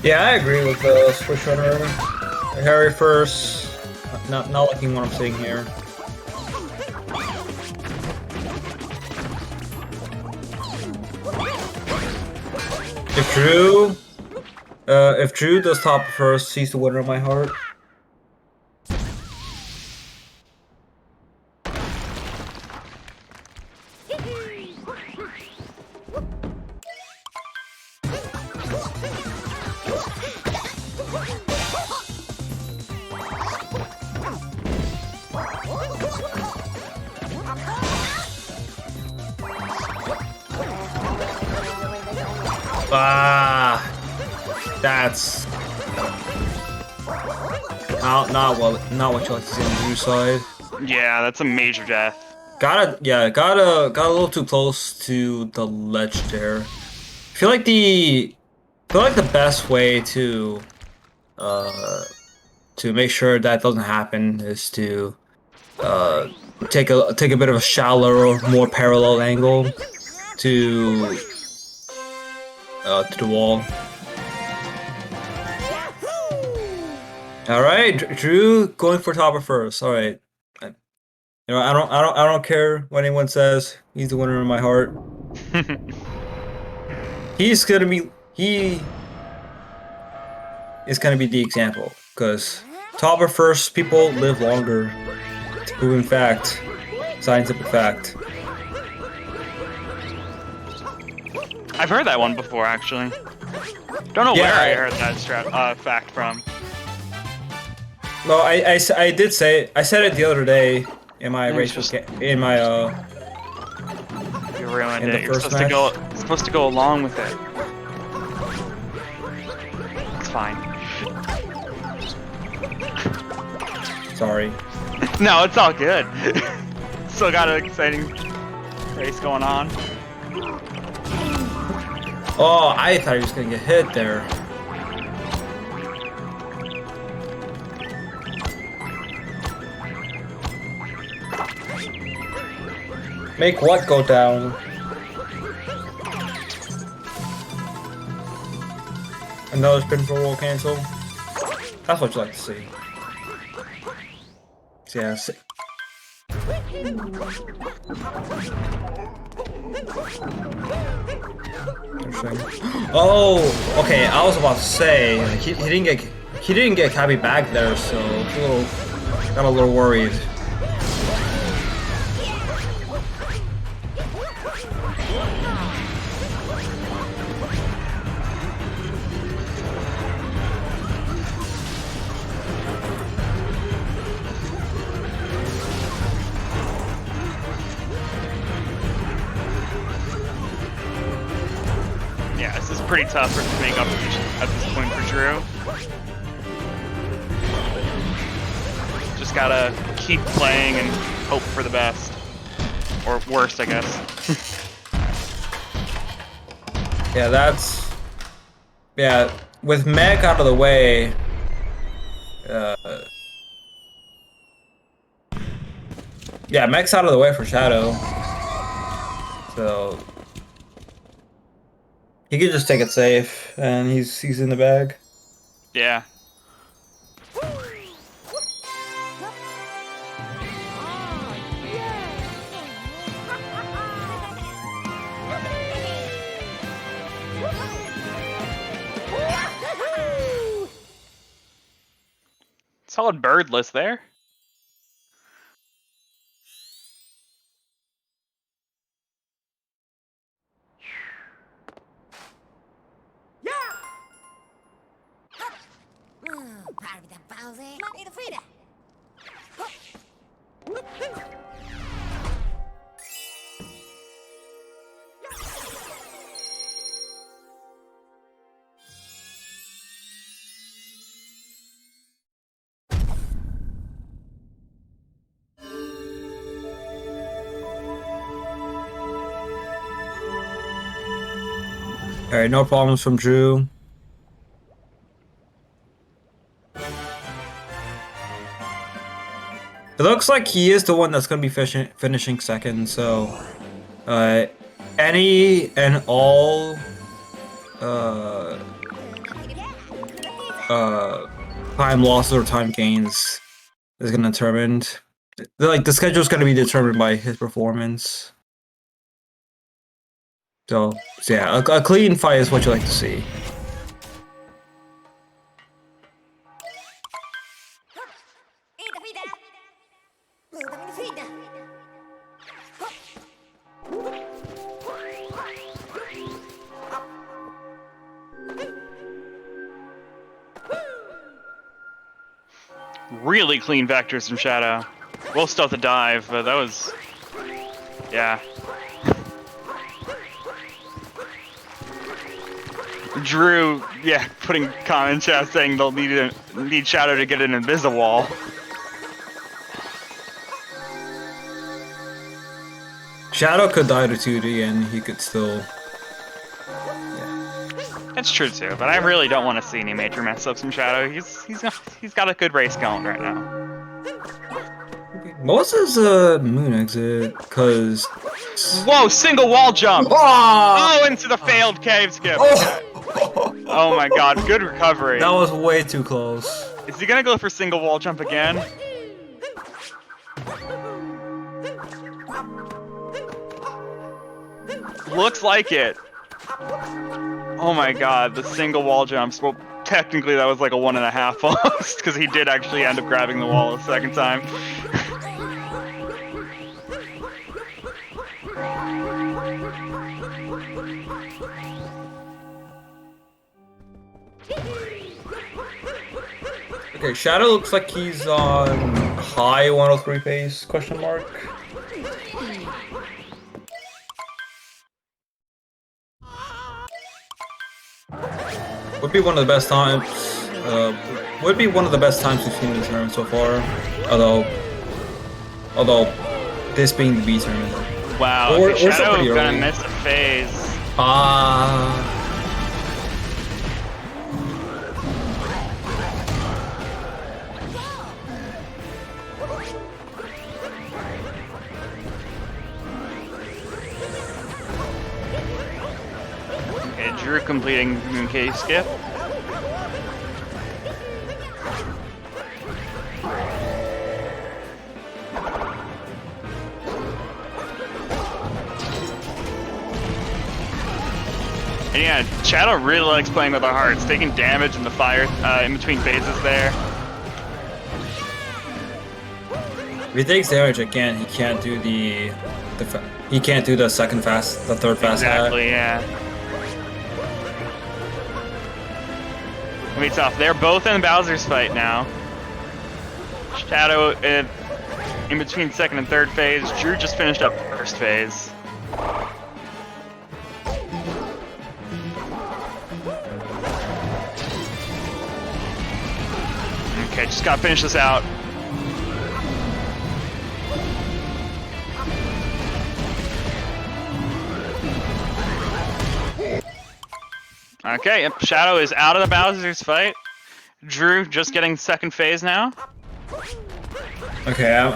S1: Yeah, I agree with the switch runner. Harry first. Not liking what I'm seeing here. If Drew does top first, he's the winner of my heart. That's not what you like to see on the Drew side.
S2: Yeah, that's a major death.
S1: Got a little too close to the ledge there. I feel like the best way to make sure that doesn't happen is to take a bit of a shallower, more parallel angle to the wall. All right, Drew going for topper first. All right, you know I don't care what anyone says. He's the winner in my heart. He is gonna be the example because topper first people live longer. It's a proven fact, scientific fact.
S2: I've heard that one before, actually. Don't know where I heard that fact from.
S1: No, I did say I said it the other day in my race in my
S2: You ruined
S1: in
S2: it.
S1: the
S2: You're
S1: first match.
S2: supposed to go along with it. It's fine.
S1: Sorry.
S2: No, it's all good. Still got an exciting race going on.
S1: Oh, I thought he was gonna get hit there. Make what go down? Another spin for roll cancel. That's what you like to see. Yeah. Oh, okay. I was about to say like, he didn't get Cabby back there, so got a little worried.
S2: Pretty tough for to make up at this point for Drew. Just gotta keep playing and hope for the best. Or worst, I guess.
S1: Yeah, with Mech out of the way, yeah, Mech's out of the way for Shadow. So he could just take it safe, and he's in the bag.
S2: Yeah. Solid birdless there.
S1: Alright, no problems from Drew. It looks like he is the one that's going to be finishing second, so any and all time losses or time gains is going to determine. The schedule is going to be determined by his performance. So yeah, a clean fight is what you like to see.
S2: Really clean vectors from Shadow. We'll still have to dive, but that was... yeah. Drew, yeah, putting comment chat saying they'll need Shadow to get an Invis-a-Wall.
S1: Shadow could die to 2D and he could still...
S2: That's true too, but I really don't want to see any major mess ups from Shadow. He's got a good race going right now.
S1: Most is moon exit, cause...
S2: Whoa, single wall jump! Oh, into the failed cave skip! Oh my god, good recovery.
S1: That was way too close.
S2: Is he gonna go for single wall jump again? Looks like it. Oh my god, the single wall jumps. Well, technically that was like a 1.5 almost, because he did actually end up grabbing the wall a second time.
S1: Okay, Shadow looks like he's on high 103 pace, question mark. Would be one of the best times. Would be one of the best times we've seen in the tournament so far. Although this being the B tournament.
S2: Wow, okay, Shadow gonna miss a phase. Drew completing Moon Cave skip. And yeah, Shadow really likes playing with the hearts, taking damage in the fire in between phases there.
S1: If he takes damage again, he can't do the third fast hat.
S2: Exactly, yeah. It's tough. They're both in Bowser's fight now. Shadow in between second and third phase. Drew just finished up first phase. Okay, just gotta finish this out. Okay, yep, Shadow is out of the Bowser's fight. Drew just getting second phase now.
S1: Okay,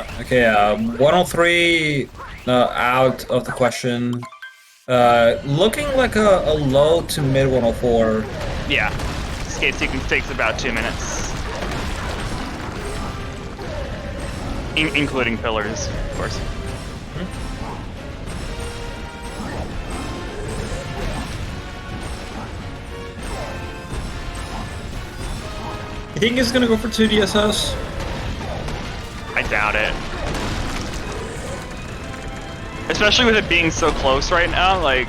S1: 103 out of the question. Looking like a low to mid 104.
S2: Yeah, skate sequence takes about 2 minutes. Including pillars, of course.
S1: You think he's gonna go for 2 DSS?
S2: I doubt it. Especially with it being so close right now, like,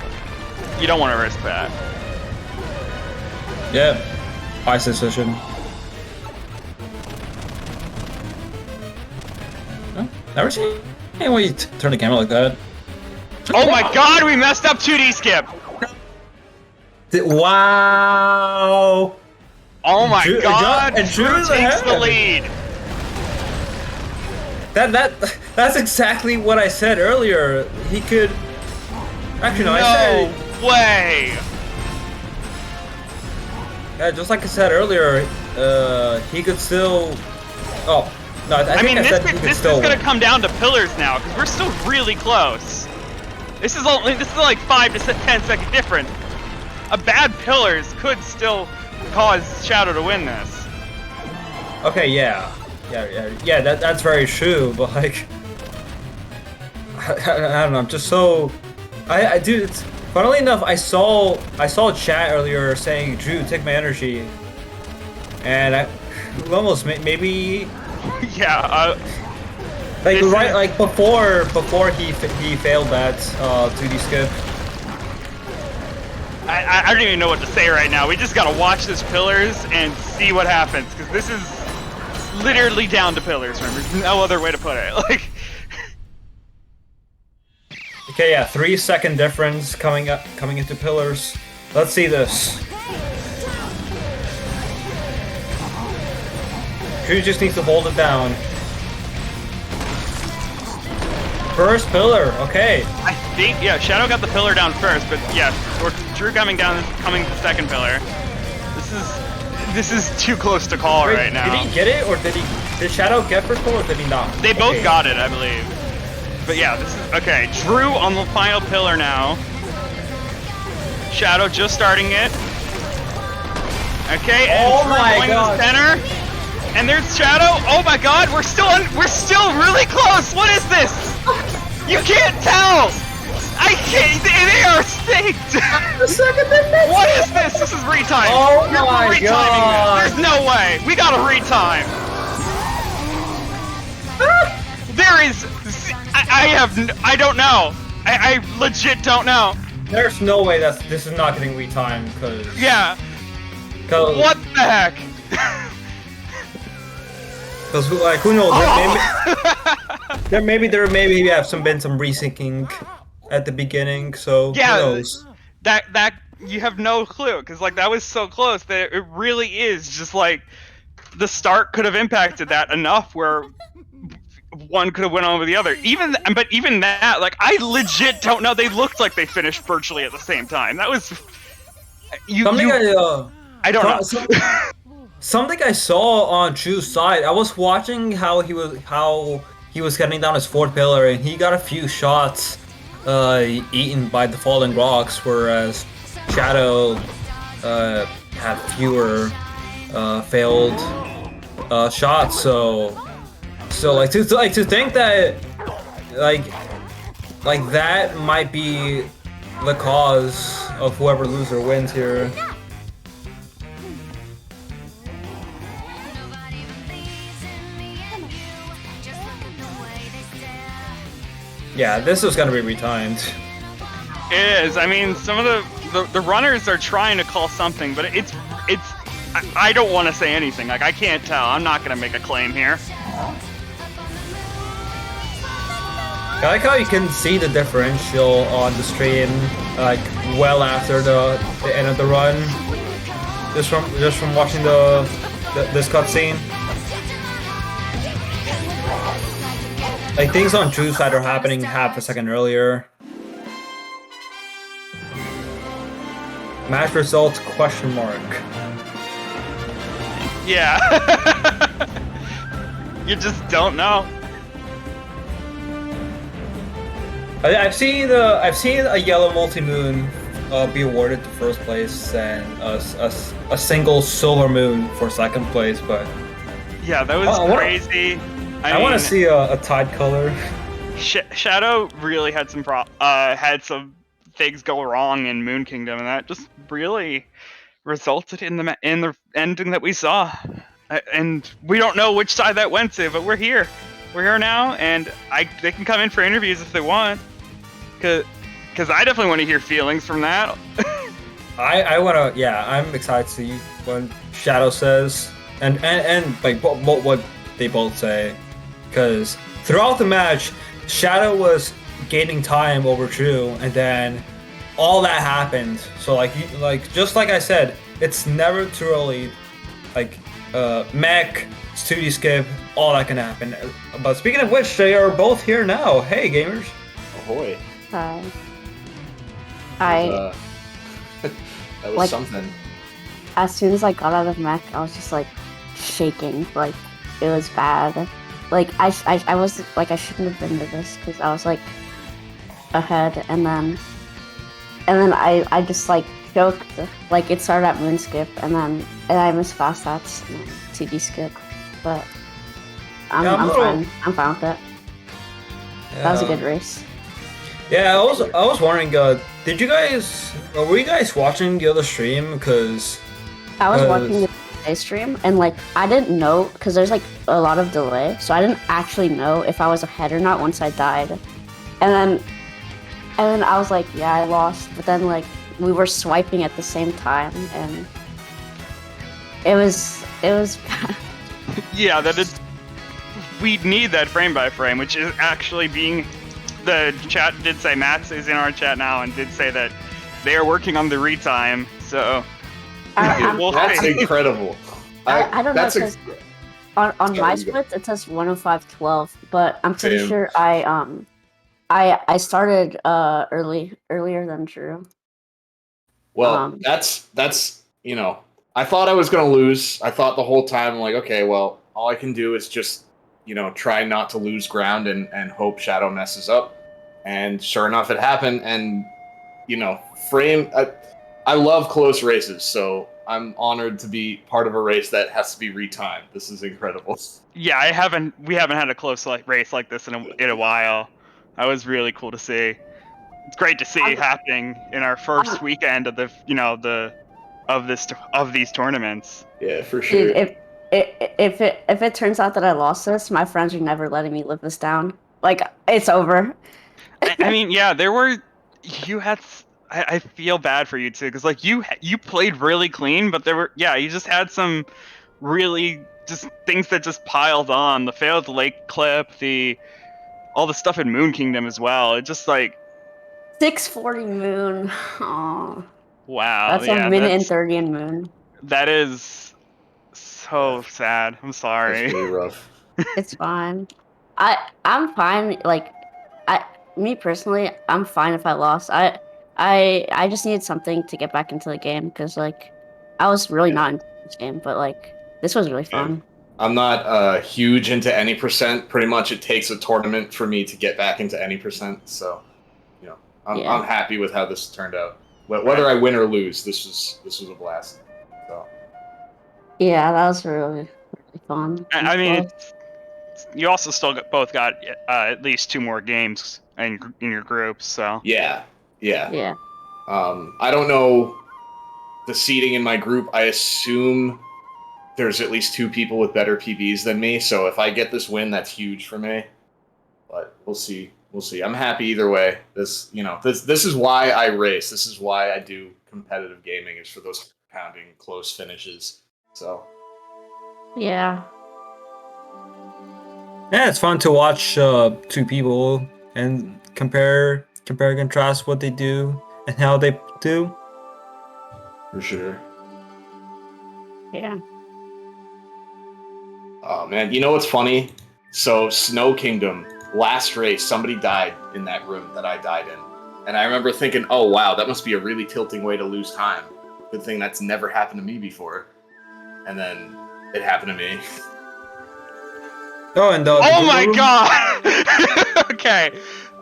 S2: you don't want to risk that.
S1: Yeah, wise decision. Huh? Never seen anyone turn the camera like that.
S2: Oh my god, we messed up 2D skip!
S1: Wow!
S2: Oh my god,
S1: and
S2: Drew takes
S1: ahead.
S2: the lead!
S1: That's exactly what I said earlier. He could... Actually, no, I said...
S2: way!
S1: Yeah, just like I said earlier, he could still... Oh, no, I think I said he could still...
S2: This is gonna come down to pillars now, because we're still really close. This is like 5 to 10 second difference. A bad pillars could still cause Shadow to win this.
S1: Okay, yeah, that's very true. But like, I don't know. I'm just so, I do. It's funnily enough, I saw chat earlier saying, "Drew, take my energy," and I almost maybe.
S2: Yeah.
S1: Like right, like before he failed that 2D skip.
S2: I don't even know what to say right now. We just gotta watch this pillars and see what happens, because this is literally down to pillars. Remember, there's no other way to put it. Like.
S1: Okay, yeah, 3 second difference coming into pillars. Let's see this. Drew just needs to hold it down. First pillar, okay.
S2: I think, yeah, Shadow got the pillar down first, but yeah, Drew coming to second pillar. This is too close to call right now.
S1: Did he get it, or did Shadow get first pillar, or did he not?
S2: They both got it, I believe. But yeah, this is, okay, Drew on the final pillar now. Shadow just starting it. Okay, and Drew going to the center. And there's Shadow. Oh my god, we're still really close. What is this? You can't tell. I can't. They are synced. What is this? This is retime.
S1: Oh my god.
S2: There's no way. We gotta retime. There is. I don't know. I legit don't know.
S1: There's no way this is not getting retimed, cause.
S2: Yeah. What the heck?
S1: Because like, who knows? There maybe have been some resyncing at the beginning, so
S2: yeah,
S1: who knows?
S2: That you have no clue, because like that was so close that it really is just like the start could have impacted that enough where one could have went on with the other. Even that, like, I legit don't know. They looked like they finished virtually at the same time. That was I don't know.
S1: Something I saw on Drew's side, I was watching how he was getting down his fourth pillar, and he got a few shots eaten by the falling rocks, whereas Shadow had fewer failed shots, so to think that like that might be the cause of whoever loser wins here. Yeah, this is gonna be retimed.
S2: It is. I mean, some of the runners are trying to call something, but it's. I don't want to say anything. Like, I can't tell. I'm not gonna make a claim here.
S1: I like how you can see the differential on the stream, like well after the end of the run, just from watching this cutscene. Like things on Drew's side are happening half a second earlier. Match results ?
S2: Yeah. You just don't know.
S1: I've seen a yellow multi-moon be awarded to first place and a single silver moon for second place, but
S2: yeah, that was crazy.
S1: I want to see a tide color.
S2: Shadow really had some things go wrong in Moon Kingdom, and that just really resulted in the ending that we saw. And we don't know which side that went to, but we're here. We're here now, and they can come in for interviews if they want. Cause I definitely want to hear feelings from that.
S1: I wanna, yeah, I'm excited to see what Shadow says and like what they both say, because throughout the match, Shadow was gaining time over Drew, and then all that happened. So like just like I said, it's never too early. Like mech, studio skip, all that can happen. But speaking of which, they are both here now. Hey, gamers!
S3: Ahoy!
S4: Hi.
S3: That was
S4: like,
S3: something.
S4: As soon as I got out of mech, I was just like shaking. Like it was bad. Like I was like I shouldn't have been to this because I was like ahead, and then I just like choked. Like it started at moon skip, and I missed fast stats and 2D skip, but I'm fine. I'm fine with it. Yeah. That was a good race.
S1: Yeah, I was wondering, did you guys, were you guys watching the other stream? Because
S4: I was watching the delay stream, and like I didn't know because there's like a lot of delay, so I didn't actually know if I was ahead or not once I died, and then I was like, yeah, I lost, but then like we were swiping at the same time, and it was bad.
S2: Yeah, that is. We need that frame by frame, which is actually being. The chat did say Matt is in our chat now and did say that they are working on the retime. So
S3: that's incredible.
S4: I don't know. On my splits it says 105.12, but I'm pretty sure I started earlier than Drew.
S3: Well, that's you know, I thought I was gonna lose. I thought the whole time, like, okay, well, all I can do is just, you know, try not to lose ground and hope Shadow messes up. And sure enough, it happened. And, you know, I love close races, so I'm honored to be part of a race that has to be retimed. This is incredible.
S2: Yeah, we haven't had a close race like this in a while. That was really cool to see. It's great to see happening in our first weekend of of these tournaments.
S3: Yeah, for sure.
S4: Dude, if it turns out that I lost this, my friends are never letting me live this down. Like, it's over.
S2: I mean, yeah, I feel bad for you too, because like you played really clean, but you just had some really just things that just piled on. The failed lake clip, all the stuff in Moon Kingdom as well. It just like
S4: 640 moon. Aww.
S2: Wow.
S4: That's a minute and 30 in moon.
S2: That is so sad. I'm sorry.
S3: It's really rough.
S4: It's fine. I'm fine. Like, me personally, I'm fine if I lost. I just needed something to get back into the game because like I was really not into this game, but like this was really fun.
S3: Yeah. I'm not huge into any percent. Pretty much, it takes a tournament for me to get back into any percent. So, you know, I'm happy with how this turned out. Whether I win or lose, this was a blast. So.
S4: Yeah, that was really fun.
S2: I mean, you also still both got at least 2 more games in your groups, so.
S3: Yeah.
S4: Yeah.
S3: I don't know the seeding in my group. I assume there's at least 2 people with better PBs than me, so if I get this win, that's huge for me. But we'll see. I'm happy either way. This is why I race. This is why I do competitive gaming, is for those pounding close finishes. So.
S4: Yeah.
S1: Yeah, it's fun to watch 2 people and compare and contrast what they do and how they do.
S3: For sure.
S4: Yeah.
S3: Oh man, you know what's funny? So Snow Kingdom, last race, somebody died in that room that I died in. And I remember thinking, oh wow, that must be a really tilting way to lose time. Good thing that's never happened to me before. And then it happened to me.
S1: Oh, and
S2: oh my god! Okay.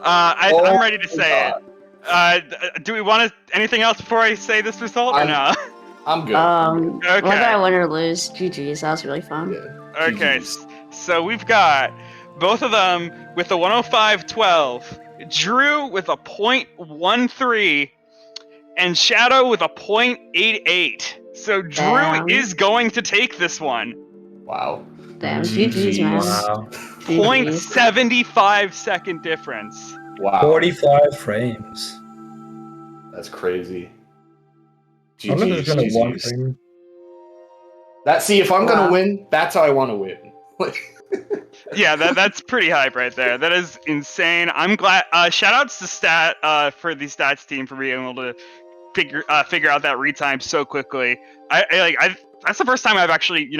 S2: I'm ready to say it. Do we want anything else before I say this result, or no?
S3: I'm good.
S2: Okay.
S4: Whether I win or lose, GG's. That was really fun.
S3: Yeah.
S2: Okay,
S3: GG's.
S2: so we've got both of them with a 105.12, Drew with a .13, and Shadow with a .88. So Drew is going to take this one.
S3: Wow.
S4: Damn, GG's, man.
S1: Wow.
S2: 0.75 second difference.
S3: Wow.
S1: 45 frames.
S3: That's crazy.
S1: I wonder if there's
S3: GG's.
S1: gonna 1 frame.
S3: If I'm gonna win, that's how I want to win.
S2: Yeah, that's pretty hype right there. That is insane. I'm glad. Shoutouts to for the stats team for being able to figure out that retime so quickly. That's the first time I've actually,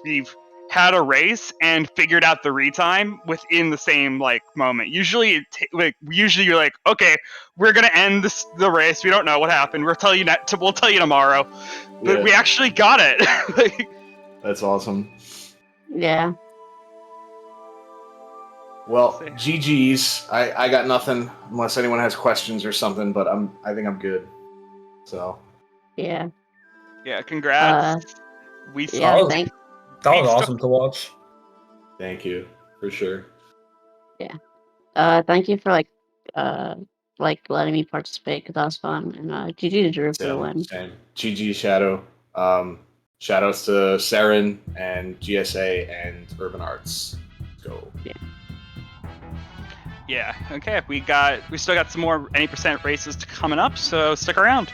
S2: we've had a race and figured out the retime within the same moment. Usually, you're like, okay, we're gonna end the race. We don't know what happened. We'll tell you tomorrow. But we actually got it.
S3: That's awesome.
S4: Yeah.
S3: Well, GG's. I got nothing unless anyone has questions or something, but I think I'm good. So.
S4: Yeah.
S2: Yeah. Congrats.
S1: That was awesome to watch.
S3: Thank you for sure.
S4: Yeah. Thank you for letting me participate, because that was fun, and GG to Drew for the win.
S3: Same. GG Shadow. Shoutouts to Saren and GSA and Urban Arts. Let's go.
S2: Yeah. Okay. We still got some more any% races coming up, so stick around.